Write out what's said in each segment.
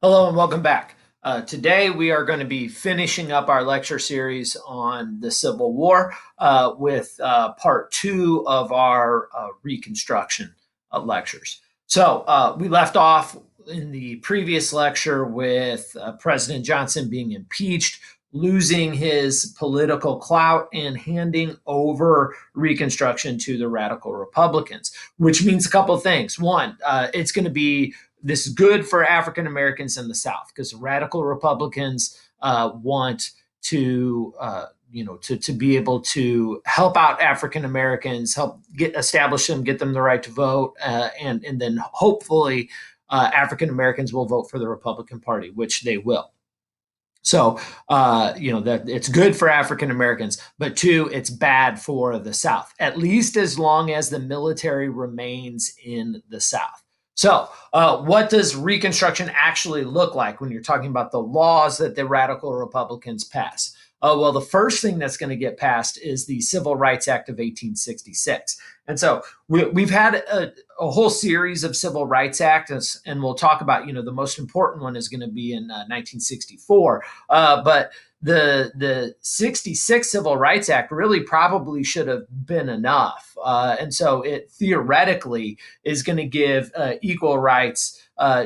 Hello and welcome back. Today we are going to be finishing up our lecture series on the Civil War with part two of our Reconstruction lectures. So we left off in the previous lecture with President Johnson being impeached, losing his political clout, and handing over Reconstruction to the radical Republicans, which means a couple of things. One, it's going to be this is good for African Americans in the South because radical Republicans want to to be able to help out African Americans, help establish them, get them the right to vote, and then hopefully African Americans will vote for the Republican Party, which they will. So, that it's good for African Americans, but two, it's bad for the South, at least as long as the military remains in the South. So, what does Reconstruction actually look like when you're talking about the laws that the radical Republicans pass? Well, the first thing that's going to get passed is the Civil Rights Act of 1866. And so we've had a whole series of civil rights acts, and we'll talk about, the most important one is going to be in 1964. But the 66 Civil Rights Act really probably should have been enough. And so it theoretically is going to give equal rights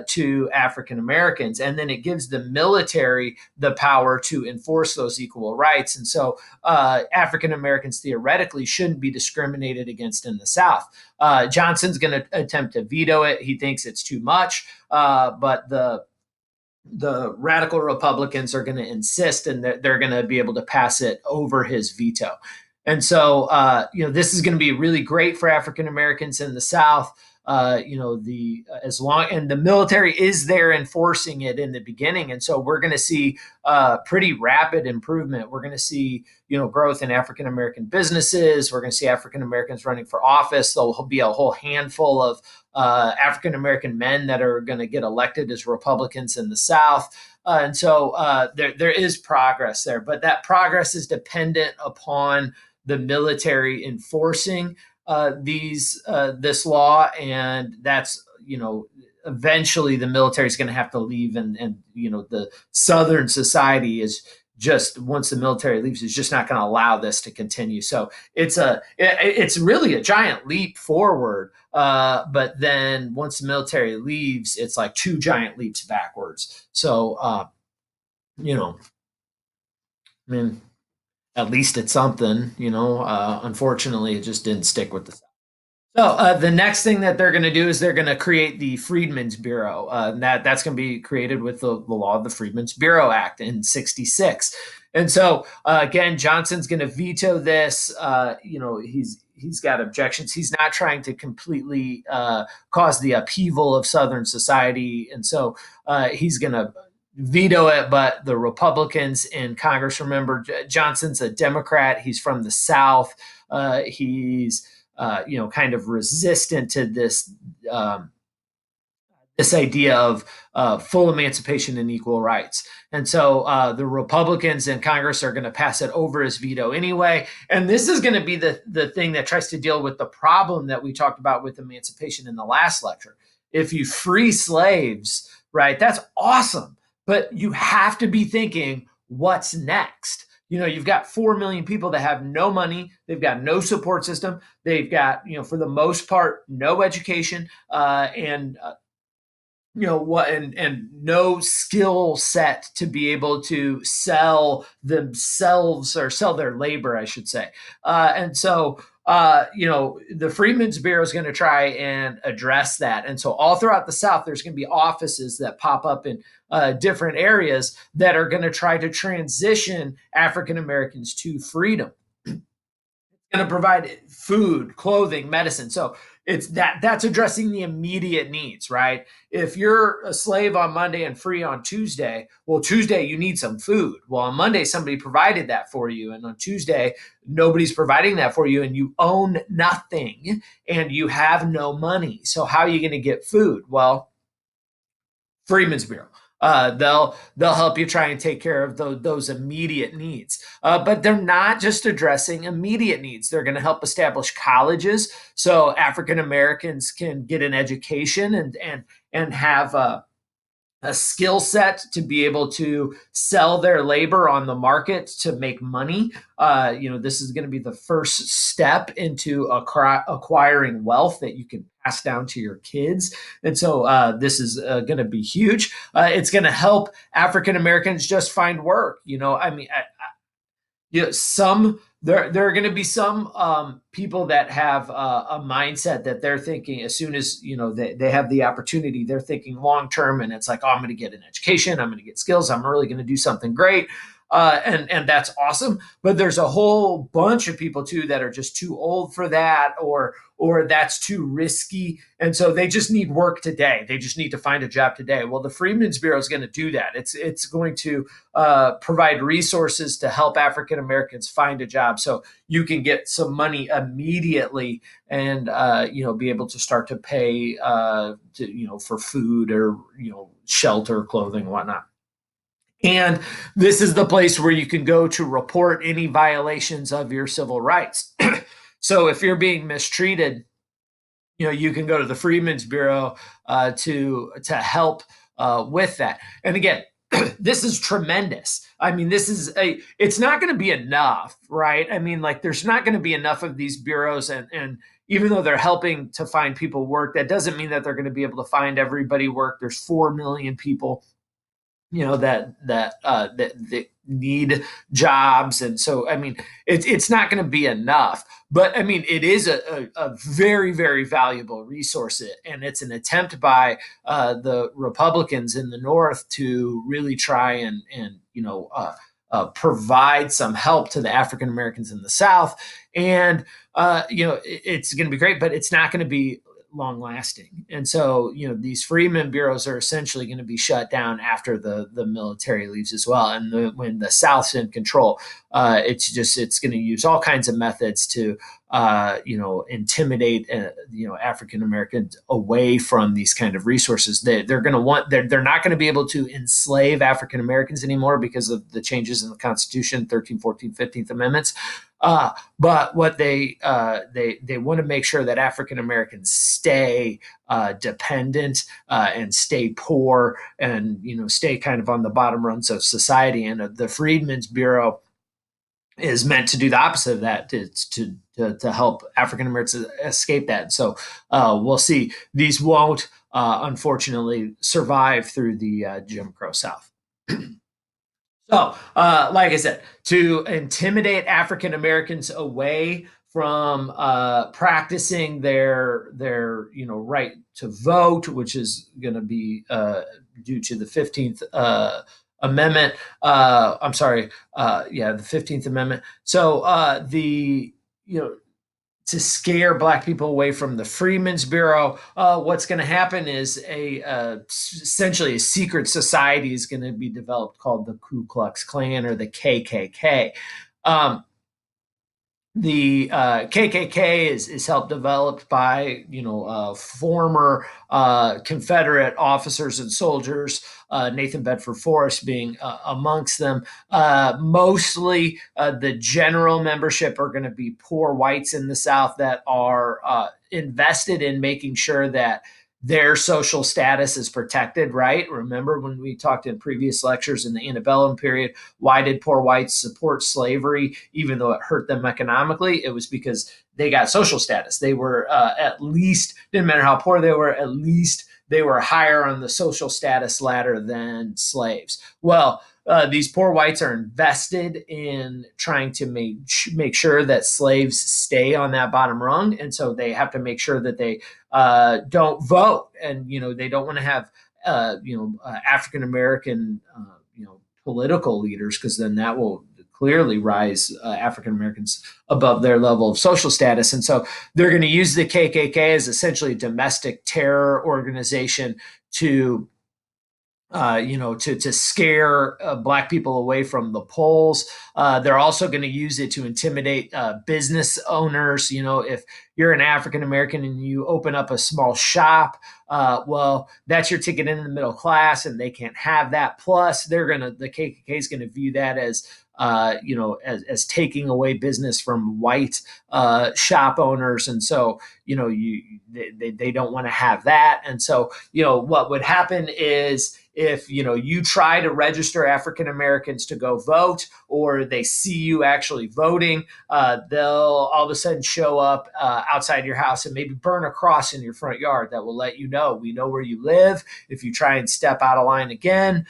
to African Americans. And then it gives the military the power to enforce those equal rights. And so African Americans theoretically shouldn't be discriminated against in the South. Johnson's going to attempt to veto it. He thinks it's too much, but the radical Republicans are going to insist, and they're going to be able to pass it over his veto. And so, this is going to be really great for African Americans in the South. As long and the military is there enforcing it in the beginning, and so we're going to see pretty rapid improvement. We're going to see growth in African American businesses. We're going to see African Americans running for office. There'll be a whole handful of African American men that are going to get elected as Republicans in the South. And so there is progress there, but that progress is dependent upon the military enforcing this law, and that's eventually the military is going to have to leave, and the Southern society is just, once the military leaves, is just not going to allow this to continue. So it's really a giant leap forward, but then once the military leaves, it's like two giant leaps backwards. So I mean, at least it's something. Unfortunately, it just didn't stick with the South. So the next thing that they're going to do is they're going to create the Freedmen's Bureau. That's going to be created with the law of the Freedmen's Bureau Act in '66. And so again, Johnson's going to veto this. He's got objections. He's not trying to completely cause the upheaval of Southern society, and so he's going to veto it. But the Republicans in Congress, remember, Johnson's a Democrat. He's from the South. He's kind of resistant to this idea of full emancipation and equal rights. And so the Republicans in Congress are going to pass it over his veto anyway. And this is going to be the thing that tries to deal with the problem that we talked about with emancipation in the last lecture. If you free slaves, right, that's awesome. But you have to be thinking, what's next? You've got 4 million people that have no money. They've got no support system. They've got, for the most part, no education, and no skill set to be able to sell themselves, or sell their labor, I should say. And so the Freedmen's Bureau is going to try and address that. And so all throughout the South, there's going to be offices that pop up in different areas that are going to try to transition African Americans to freedom. It's going to provide food, clothing, medicine. So that's addressing the immediate needs, right? If you're a slave on Monday and free on Tuesday, well, Tuesday you need some food. Well, on Monday somebody provided that for you, and on Tuesday nobody's providing that for you, and you own nothing and you have no money. So how are you going to get food? Well, Freedmen's Bureau. They'll help you try and take care of those immediate needs, but they're not just addressing immediate needs. They're going to help establish colleges so African Americans can get an education and have a skill set to be able to sell their labor on the market to make money. This is going to be the first step into acquiring wealth that you can pass down to your kids. And so this is going to be huge. It's going to help African Americans just find work. There are going to be some people that have a mindset that they're thinking as soon as they have the opportunity, they're thinking long term, and it's like, oh, I'm going to get an education, I'm going to get skills, I'm really going to do something great, and that's awesome. But there's a whole bunch of people too that are just too old for that, or that's too risky, and so they just need work today. They just need to find a job today. Well, the Freedmen's Bureau is going to do that. It's going to provide resources to help African Americans find a job, so you can get some money immediately and be able to start to pay for food or shelter, clothing, whatnot. And this is the place where you can go to report any violations of your civil rights. So if you're being mistreated, you can go to the Freedmen's Bureau to help with that. And again, this is tremendous. I mean, it's not going to be enough, right? I mean, like, there's not going to be enough of these bureaus, and even though they're helping to find people work, that doesn't mean that they're going to be able to find everybody work. There's 4 million people that need jobs, and so I mean it's not going to be enough, but I mean it is a very, very valuable resource, and it's an attempt by the Republicans in the North to really try and provide some help to the African Americans in the South. And it's going to be great, but it's not going to be long lasting. And so, these freedmen bureaus are essentially going to be shut down after the military leaves as well. And when the South's in control, it's going to use all kinds of methods to, intimidate, African Americans away from these kind of resources. They're going to they're not going to be able to enslave African Americans anymore because of the changes in the Constitution, 13th, 14th, 15th Amendments. But what they want to make sure that African Americans stay dependent and stay poor, and stay kind of on the bottom rungs of society. And the Freedmen's Bureau is meant to do the opposite of that, to help African Americans escape that. So we'll see. These won't unfortunately survive through the Jim Crow South. So, like I said, to intimidate African Americans away from practicing their right to vote, which is going to be due to the 15th Amendment. I'm sorry, the 15th Amendment. So the to scare Black people away from the Freedmen's Bureau, what's going to happen is essentially a secret society is going to be developed called the Ku Klux Klan, or the KKK. The KKK is helped developed by former Confederate officers and soldiers, Nathan Bedford Forrest being amongst them. Mostly the general membership are going to be poor whites in the South that are invested in making sure that their social status is protected, right? Remember when we talked in previous lectures in the antebellum period, why did poor whites support slavery even though it hurt them economically? It was because they got social status. They were at least, didn't matter how poor they were, at least they were higher on the social status ladder than slaves. Well, these poor whites are invested in trying to make sure that slaves stay on that bottom rung, and so they have to make sure that they don't vote, and they don't want to have African American political leaders, because then that will clearly rise African Americans above their level of social status. And so they're going to use the KKK as essentially a domestic terror organization to to scare Black people away from the polls. They're also going to use it to intimidate business owners. If you're an African American and you open up a small shop, Well, that's your ticket into the middle class, and they can't have that. Plus, the KKK is gonna view that as as taking away business from white shop owners, and so they don't want to have that. And so what would happen is if you try to register African Americans to go vote, or they see you actually voting, they'll all of a sudden show up outside your house and maybe burn a cross in your front yard that will let you know we know where you live. If you try and step out of line again,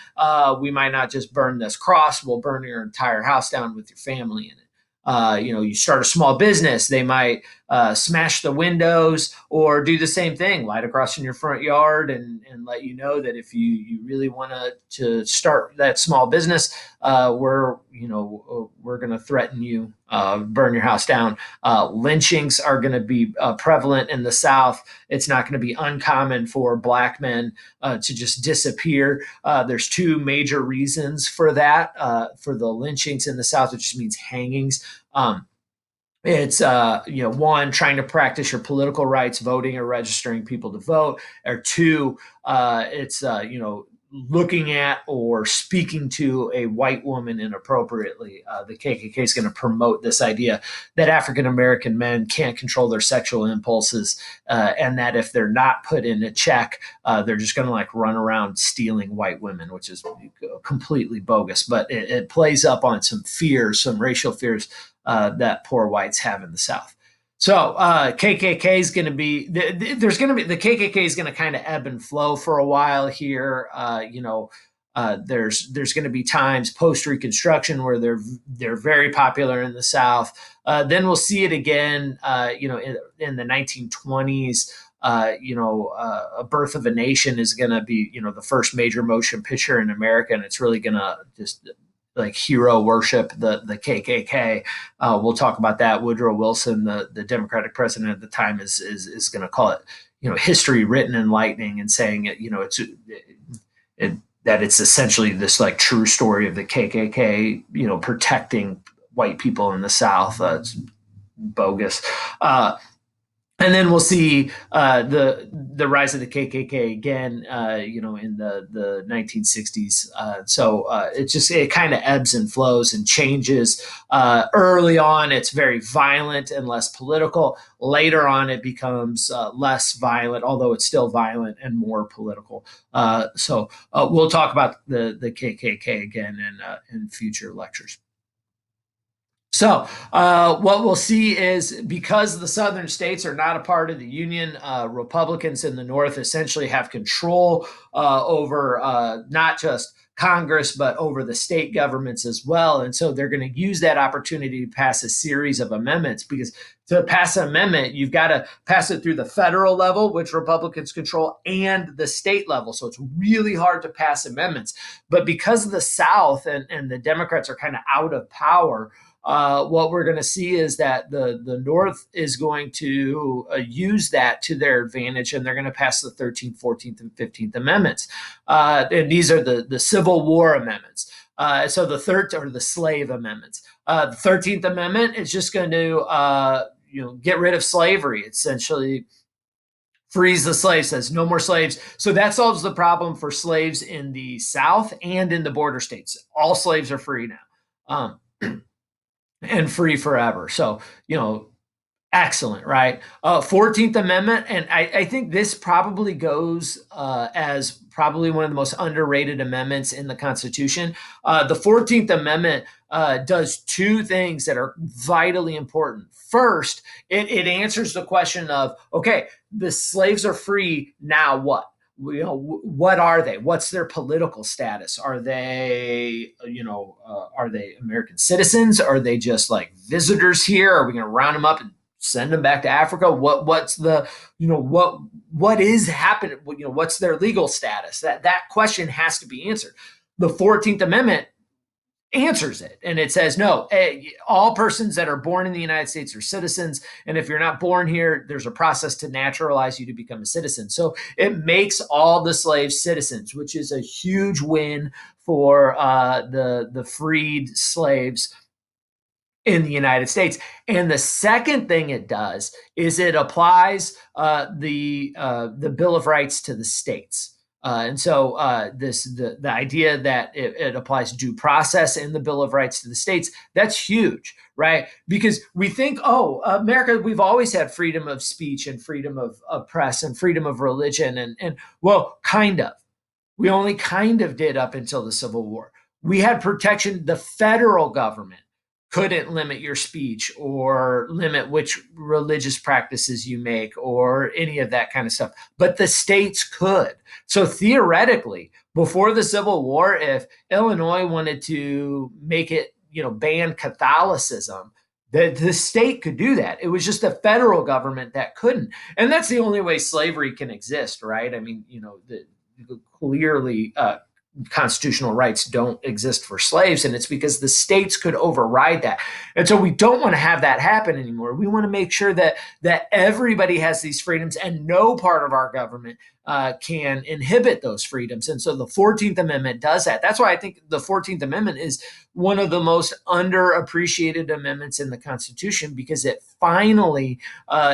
we might not just burn this cross, we'll burn your entire house down with your family in it. You start a small business, they might smash the windows or do the same thing, light across in your front yard, and let you know that if you really want to start that small business, we're going to threaten you, burn your house down. Lynchings are going to be prevalent in the South. It's not going to be uncommon for Black men to just disappear. There's two major reasons for that, for the lynchings in the South, which just means hangings. It's one, trying to practice your political rights, voting or registering people to vote, or two, it's looking at or speaking to a white woman inappropriately. The KKK is going to promote this idea that African American men can't control their sexual impulses, and that if they're not put in a check, they're just going to run around stealing white women, which is completely bogus. But it plays up on some fears, some racial fears that poor whites have in the South. So KKK is going to be there's going to be the KKK is going to kind of ebb and flow for a while here. There's going to be times post Reconstruction where they're very popular in the South. Then we'll see it again. In the 1920s. A Birth of a Nation is going to be the first major motion picture in America, and it's really going to just hero worship the KKK. We'll talk about that. Woodrow Wilson, the Democratic president at the time, is going to call it history written in lightning, and saying that it's essentially this true story of the KKK protecting white people in the South. It's bogus. And then we'll see the rise of the KKK again, in the 1960s. It kind of ebbs and flows and changes. Early on, it's very violent and less political. Later on, it becomes less violent, although it's still violent, and more political. We'll talk about the KKK again in future lectures. So what we'll see is, because the southern states are not a part of the Union, Republicans in the North essentially have control over not just Congress, but over the state governments as well. And so they're going to use that opportunity to pass a series of amendments, because to pass an amendment, you've got to pass it through the federal level, which Republicans control, and the state level. So it's really hard to pass amendments. But because of the South and the Democrats are kind of out of power, what we're going to see is that the North is going to use that to their advantage, and they're going to pass the 13th, 14th, and 15th Amendments. And these are the Civil War amendments. So the slave amendments. The 13th Amendment is just going to get rid of slavery. It essentially frees the slaves, says no more slaves. So that solves the problem for slaves in the South and in the border states. All slaves are free now. And free forever. So, excellent, right? 14th Amendment, and I think this probably goes as probably one of the most underrated amendments in the Constitution. The 14th Amendment does two things that are vitally important. First, it answers the question of, okay, the slaves are free, now what? What are they? What's their political status? Are they American citizens? Are they just visitors here? Are we going to round them up and send them back to Africa? What's the what is happening? What's their legal status? That question has to be answered. The 14th Amendment answers it, and it says no, all persons that are born in the United States are citizens, and if you're not born here, there's a process to naturalize you to become a citizen. So it makes all the slaves citizens, which is a huge win for the freed slaves. in the United States. And the second thing it does is it applies the Bill of Rights to the states. And so the idea that it applies due process in the Bill of Rights to the states, that's huge, right? Because we think, oh, America, we've always had freedom of speech and freedom of press and freedom of religion. And well, kind of. We only kind of did up until the Civil War. We had protection. The federal government couldn't limit your speech or limit which religious practices you make or any of that kind of stuff. But the states could. So theoretically, before the Civil War, if Illinois wanted to make it, ban Catholicism, the state could do that. It was just the federal government that couldn't. And that's the only way slavery can exist, right? I mean, clearly constitutional rights don't exist for slaves, and it's because the states could override that. And so we don't want to have that happen anymore. We want to make sure that everybody has these freedoms, and no part of our government can inhibit those freedoms. And so the 14th Amendment does that. That's why I think the 14th Amendment is one of the most underappreciated amendments in the Constitution, because it finally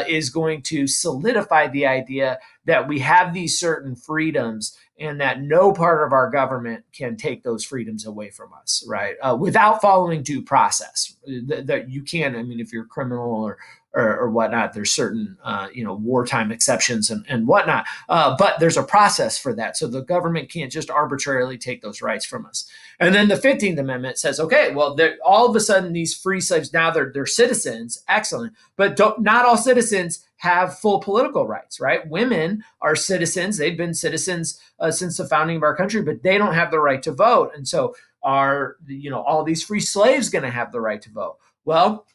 is going to solidify the idea that we have these certain freedoms and that no part of our government can take those freedoms away from us, right? Without following due process. That you can, I mean, if you're a criminal or whatnot, there's certain, wartime exceptions and whatnot. But there's a process for that. So the government can't just arbitrarily take those rights from us. And then the 15th Amendment says, okay, well, all of a sudden these free slaves, now they're citizens, excellent, but not all citizens have full political rights, right? Women are citizens. They've been citizens since the founding of our country, but they don't have the right to vote. And so are, all these free slaves going to have the right to vote? Well,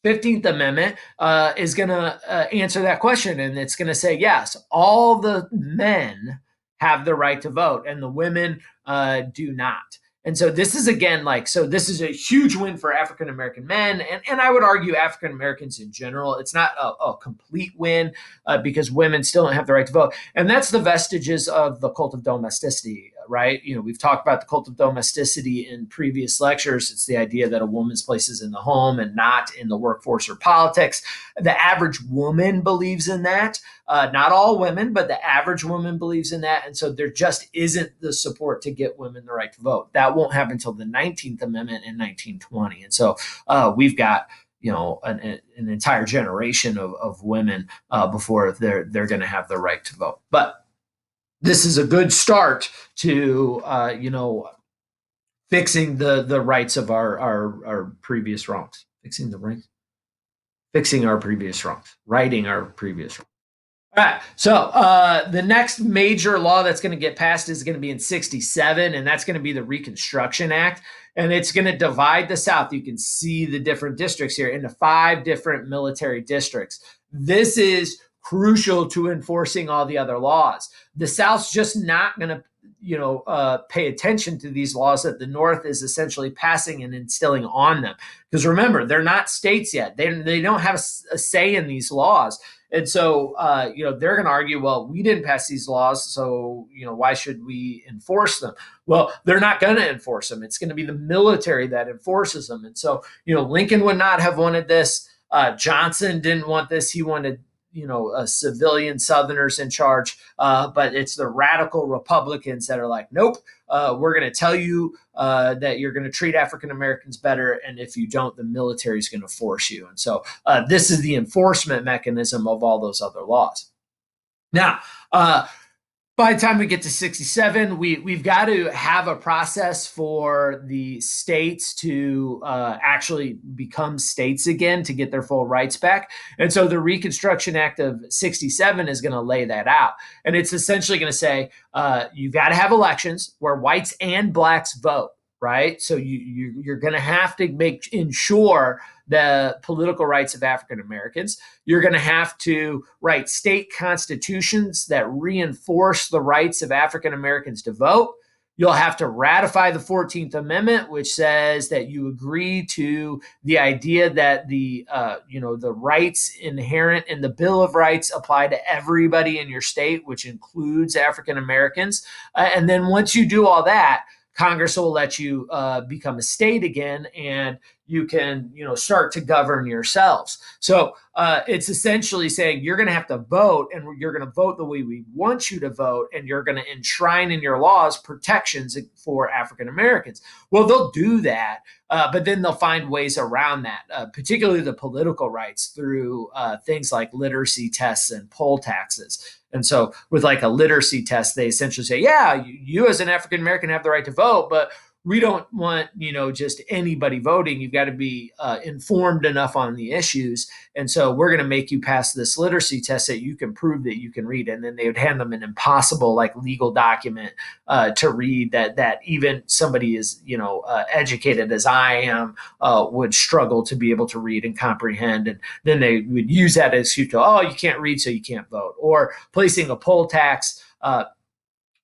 15th Amendment is going to answer that question. And it's going to say, yes, all the men have the right to vote and the women do not. And so this is, again, this is a huge win for African American men. And I would argue African Americans in general. It's not a complete win because women still don't have the right to vote. And that's the vestiges of the cult of domesticity, right? We've talked about the cult of domesticity in previous lectures. It's the idea that a woman's place is in the home and not in the workforce or politics. The average woman believes in that. Not all women, but the average woman believes in that. And so there just isn't the support to get women the right to vote. That won't happen until the 19th Amendment in 1920. And so we've got an entire generation of women before they're going to have the right to vote. But this is a good start to fixing the rights of our previous wrongs. Fixing our previous wrongs, righting our previous wrongs. All right. So the next major law that's going to get passed is going to be in 67, and that's going to be the Reconstruction Act. And it's going to divide the South. You can see the different districts here into 5 different military districts. This is crucial to enforcing all the other laws. The South's just not going to pay attention to these laws that the North is essentially passing and instilling on them. Because remember, they're not states yet. They don't have a say in these laws. And so, they're going to argue, well, we didn't pass these laws, so, why should we enforce them? Well, they're not going to enforce them. It's going to be the military that enforces them. And so, Lincoln would not have wanted this. Johnson didn't want this. He wanted civilian Southerners in charge. But it's the radical Republicans that are like, nope, we're going to tell you that you're going to treat African Americans better. And if you don't, the military is going to force you. And so this is the enforcement mechanism of all those other laws. Now, by the time we get to 67, we've got to have a process for the states to actually become states again to get their full rights back. And so the Reconstruction Act of 67 is going to lay that out. And it's essentially going to say you've got to have elections where whites and blacks vote, right? So you're going to have to ensure the political rights of African Americans. You're going to have to write state constitutions that reinforce the rights of African Americans to vote. You'll have to ratify the 14th Amendment, which says that you agree to the idea that the rights inherent in the Bill of Rights apply to everybody in your state, which includes African Americans. And then once you do all that, Congress will let you become a state again, and you can, start to govern yourselves. So it's essentially saying you're going to have to vote, and you're going to vote the way we want you to vote, and you're going to enshrine in your laws protections for African Americans. Well, they'll do that, but then they'll find ways around that, particularly the political rights through things like literacy tests and poll taxes. And so with like a literacy test, they essentially say, yeah, you as an African American have the right to vote, but we don't want, just anybody voting. You've got to be informed enough on the issues. And so we're going to make you pass this literacy test that you can prove that you can read. And then they would hand them an impossible like legal document to read that even somebody as, educated as I am would struggle to be able to read and comprehend. And then they would use that as excuse to, oh, you can't read, so you can't vote. Or placing a poll tax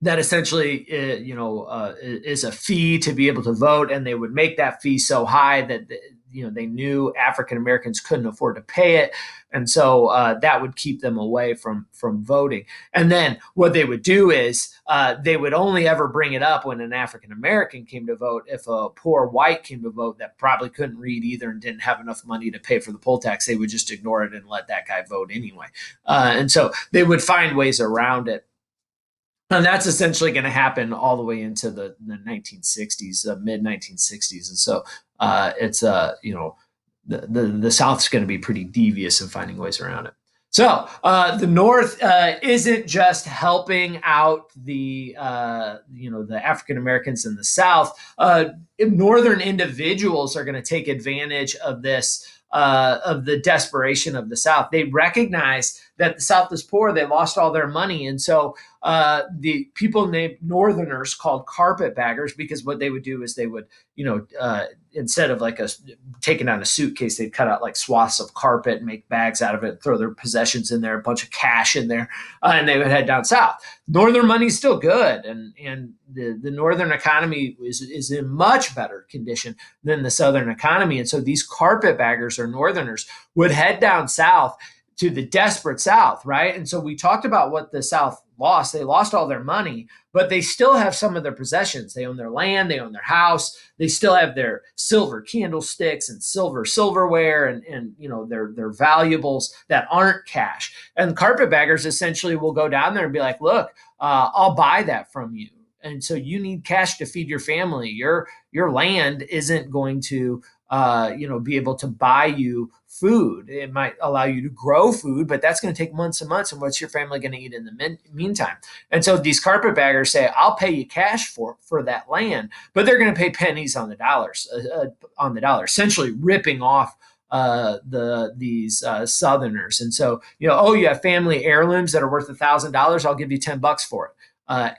that essentially, is a fee to be able to vote, and they would make that fee so high that they knew African Americans couldn't afford to pay it, and so that would keep them away from voting. And then what they would do is they would only ever bring it up when an African American came to vote. If a poor white came to vote that probably couldn't read either and didn't have enough money to pay for the poll tax, they would just ignore it and let that guy vote anyway. And so they would find ways around it. And that's essentially going to happen all the way into the 1960s, mid 1960s. And so it's, the South's going to be pretty devious in finding ways around it. So the North isn't just helping out the African Americans in the South. Northern individuals are going to take advantage of this, of the desperation of the South. They recognize that the South is poor. They lost all their money. And so the people named Northerners called carpetbaggers, because what they would do is they would, instead of like taking out a suitcase, they'd cut out like swaths of carpet and make bags out of it, throw their possessions in there, a bunch of cash in there, and they would head down south. Northern money's still good, and the Northern economy is in much better condition than the Southern economy. And so these carpetbaggers or Northerners would head down south to the desperate South, right? And so we talked about what the South lost. They lost all their money, but they still have some of their possessions. They own their land, they own their house, they still have their silver candlesticks and silverware and their valuables that aren't cash. And carpetbaggers essentially will go down there and be like, look, I'll buy that from you. And so you need cash to feed your family. Your land isn't going to be able to buy you food. It might allow you to grow food, but that's going to take months and months. And what's your family going to eat in the meantime? And so these carpetbaggers say, "I'll pay you cash for that land," but they're going to pay pennies on the dollar, essentially ripping off these Southerners. And so, you have family heirlooms that are worth $1,000. I'll give you $10 for it.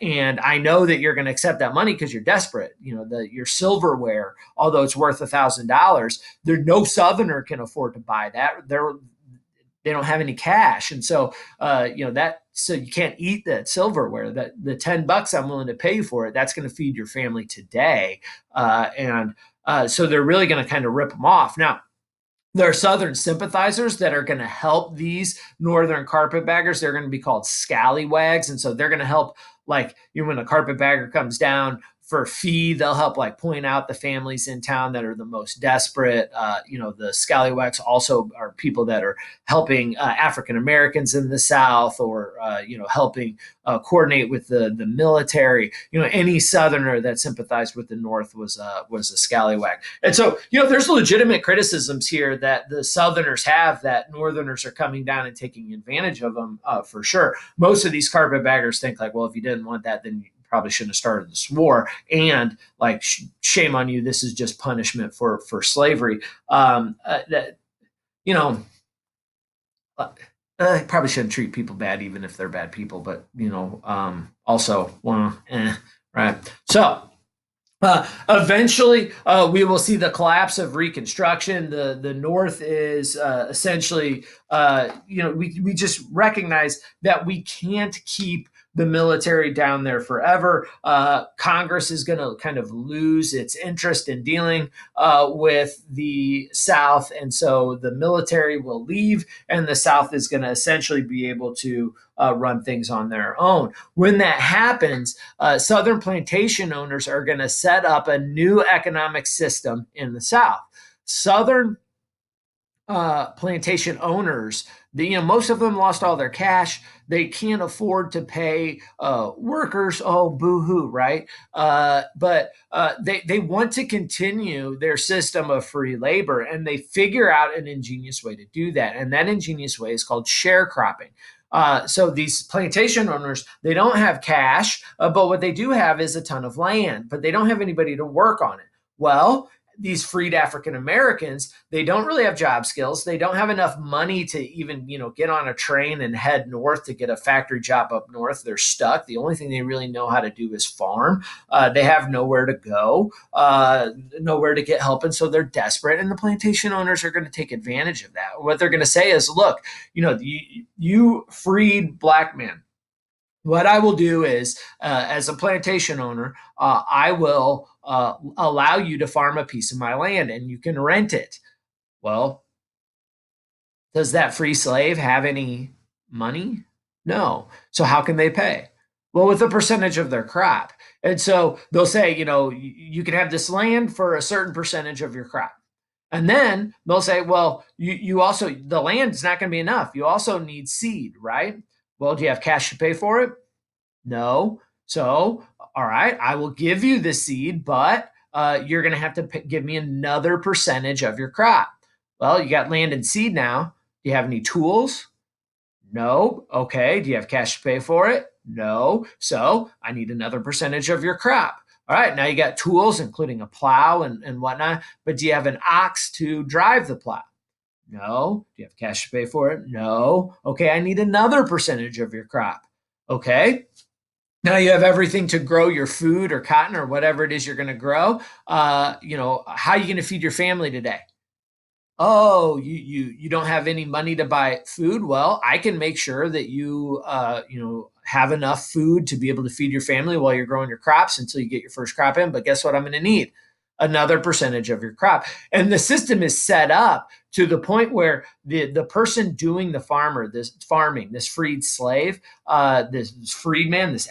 And I know that you're going to accept that money because you're desperate. Your silverware, although it's worth $1,000, no Southerner can afford to buy that. They don't have any cash, and so so you can't eat that silverware. That the $10 I'm willing to pay you for it, that's going to feed your family today, and so they're really going to kind of rip them off now. There are Southern sympathizers that are going to help these Northern carpetbaggers. They're going to be called scallywags. And so they're going to help, like, when a carpetbagger comes down for a fee, they'll help like point out the families in town that are the most desperate. The scallywags also are people that are helping African Americans in the South, or helping coordinate with the military. Any Southerner that sympathized with the North was a scallywag. And so there's legitimate criticisms here that the Southerners have, that Northerners are coming down and taking advantage of them, for sure. Most of these carpetbaggers think like, well, if you didn't want that, then you probably shouldn't have started this war, and like shame on you, this is just punishment for slavery. That probably shouldn't treat people bad even if they're bad people, but also right. So eventually, we will see the collapse of Reconstruction. The North is essentially, we just recognize that we can't keep the military down there forever. Congress is going to kind of lose its interest in dealing with the South, and so the military will leave, and the South is going to essentially be able to run things on their own. When that happens, Southern plantation owners are going to set up a new economic system in the South. Southern plantation owners, most of them lost all their cash. They can't afford to pay workers. Oh, boo-hoo, right? But they want to continue their system of free labor, and they figure out an ingenious way to do that. And that ingenious way is called sharecropping. So these plantation owners, they don't have cash, but what they do have is a ton of land, but they don't have anybody to work on it. Well, these freed African Americans, they don't really have job skills. They don't have enough money to even, get on a train and head north to get a factory job up north. They're stuck. The only thing they really know how to do is farm. They have nowhere to go, nowhere to get help. And so they're desperate. And the plantation owners are going to take advantage of that. What they're going to say is, look, you freed black men. What I will do is, as a plantation owner, I will allow you to farm a piece of my land and you can rent it. Well, does that free slave have any money? No. So how can they pay? Well, with a percentage of their crop. And so they'll say, you can have this land for a certain percentage of your crop. And then they'll say, well, you also, the land's not going to be enough. You also need seed, right? Well, do you have cash to pay for it? No. So, all right, I will give you the seed, but you're going to have to give me another percentage of your crop. Well, you got land and seed now. Do you have any tools? No. Okay. Do you have cash to pay for it? No. So I need another percentage of your crop. All right. Now you got tools, including a plow and whatnot, but do you have an ox to drive the plow? No. Do you have cash to pay for it? No. Okay. I need another percentage of your crop. Okay. Now you have everything to grow your food or cotton or whatever it is you're going to grow. How are you going to feed your family today? Oh, you don't have any money to buy food. Well, I can make sure that you have enough food to be able to feed your family while you're growing your crops until you get your first crop in. But guess what? I'm going to need another percentage of your crop. And the system is set up to the point where the person doing the farming, this freed slave, this freedman, this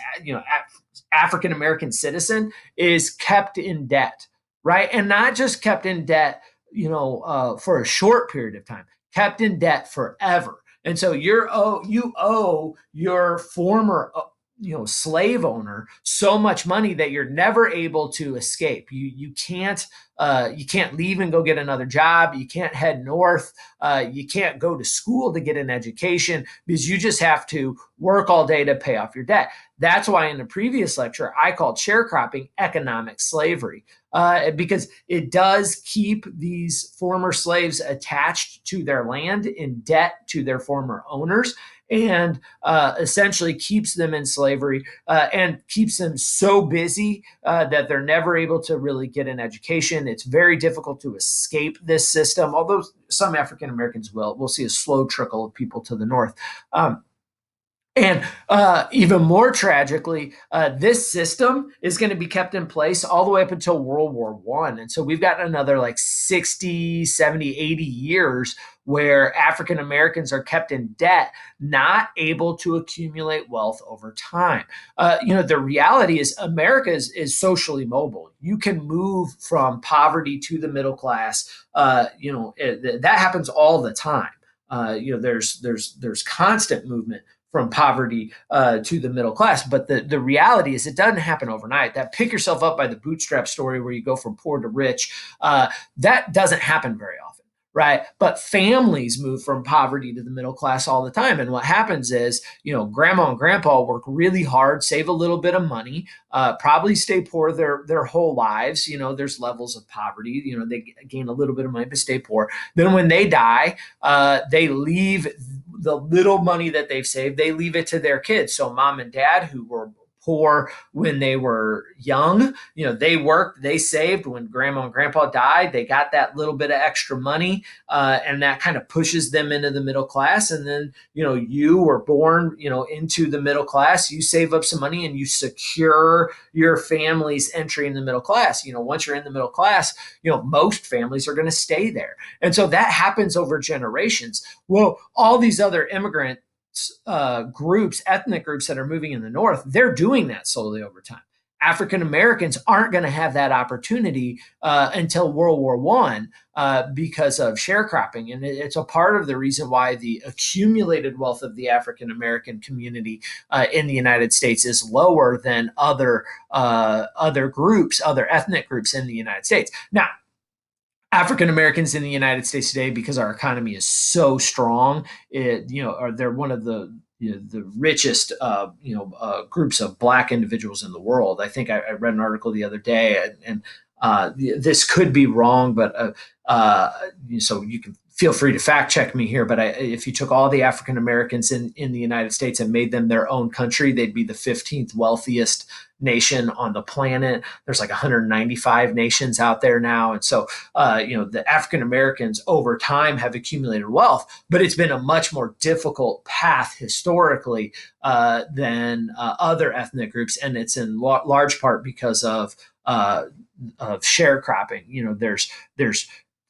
African American citizen is kept in debt, right? And not just kept in debt, for a short period of time, kept in debt forever. And so you owe your former slave owner so much money that you're never able to escape. You can't leave and go get another job. You can't head north. You can't go to school to get an education because you just have to work all day to pay off your debt. That's why in the previous lecture I called sharecropping economic slavery, because it does keep these former slaves attached to their land in debt to their former owners, and essentially keeps them in slavery and keeps them so busy that they're never able to really get an education. It's very difficult to escape this system, although some African Americans will. We'll see a slow trickle of people to the north. And even more tragically, this system is going to be kept in place all the way up until World War One. And so we've got another like 60, 70, 80 years where African Americans are kept in debt, not able to accumulate wealth over time. The reality is America is socially mobile. You can move from poverty to the middle class. That happens all the time. There's constant movement from poverty to the middle class. But the reality is it doesn't happen overnight. That pick yourself up by the bootstrap story where you go from poor to rich, that doesn't happen very often, right? But families move from poverty to the middle class all the time. And what happens is, grandma and grandpa work really hard, save a little bit of money, probably stay poor their whole lives. There's levels of poverty. They gain a little bit of money, but stay poor. Then when they die, they leave the little money that they've saved, they leave it to their kids. So mom and dad, who were poor when they were young, they worked, they saved. When grandma and grandpa died, they got that little bit of extra money, and that kind of pushes them into the middle class. And then you were born into the middle class. You save up some money and you secure your family's entry in the middle class. Once you're in the middle class, most families are going to stay there. And so that happens over generations. Well, all these other ethnic groups that are moving in the north, they're doing that slowly over time. African Americans aren't going to have that opportunity until World War One because of sharecropping, and it's a part of the reason why the accumulated wealth of the African American community in the United States is lower than other groups, other ethnic groups in the United States. Now, African Americans in the United States today, because our economy is so strong, they're one of the richest groups of Black individuals in the world. I think I read an article the other day, and this could be wrong, but so you can feel free to fact check me here. But if you took all the African Americans in the United States and made them their own country, they'd be the 15th wealthiest nation on the planet. There's like 195 nations out there now, and so the African Americans over time have accumulated wealth, but it's been a much more difficult path historically than other ethnic groups, and it's in large part because of sharecropping. There's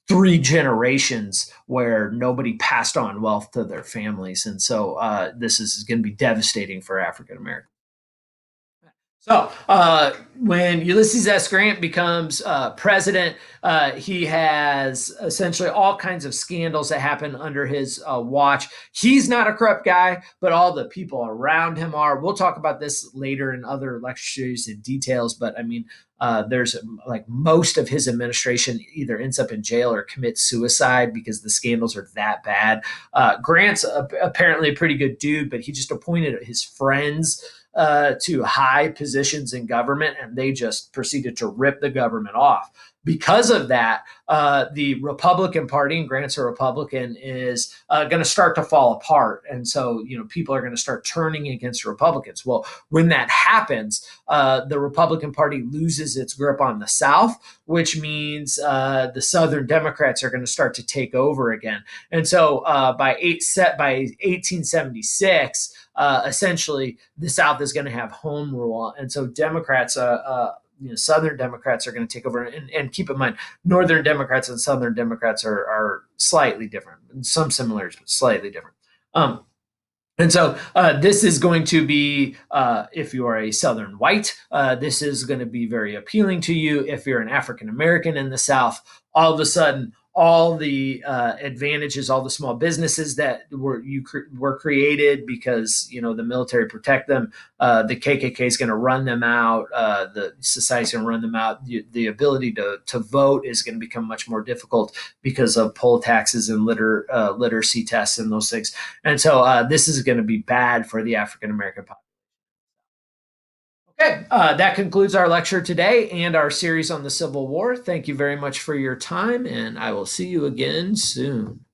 3 generations where nobody passed on wealth to their families, and so this is going to be devastating for African Americans. So when Ulysses S. Grant becomes president, he has essentially all kinds of scandals that happen under his watch. He's not a corrupt guy, but all the people around him are. We'll talk about this later in other lecture series in details, but I mean, there's like most of his administration either ends up in jail or commits suicide because the scandals are that bad. Grant's apparently a pretty good dude, but he just appointed his friends to high positions in government, and they just proceeded to rip the government off. Because of that, the Republican Party, and Grant's a Republican, is going to start to fall apart. And so, people are going to start turning against Republicans. Well, when that happens, the Republican Party loses its grip on the South, which means the Southern Democrats are going to start to take over again. And so by 1876, essentially the South is going to have home rule. And so Democrats, Southern Democrats are going to take over. And keep in mind, Northern Democrats and Southern Democrats are slightly different, some similarities, but slightly different. And so this is going to be, if you are a Southern white, this is going to be very appealing to you. If you're an African American in the South, all of a sudden, all the advantages, all the small businesses that were created because the military protect them, the KKK is going to run them out, the society is going to run them out. The ability to vote is going to become much more difficult because of poll taxes and literacy tests and those things. And so this is going to be bad for the African American population. Okay, that concludes our lecture today and our series on the Civil War. Thank you very much for your time, and I will see you again soon.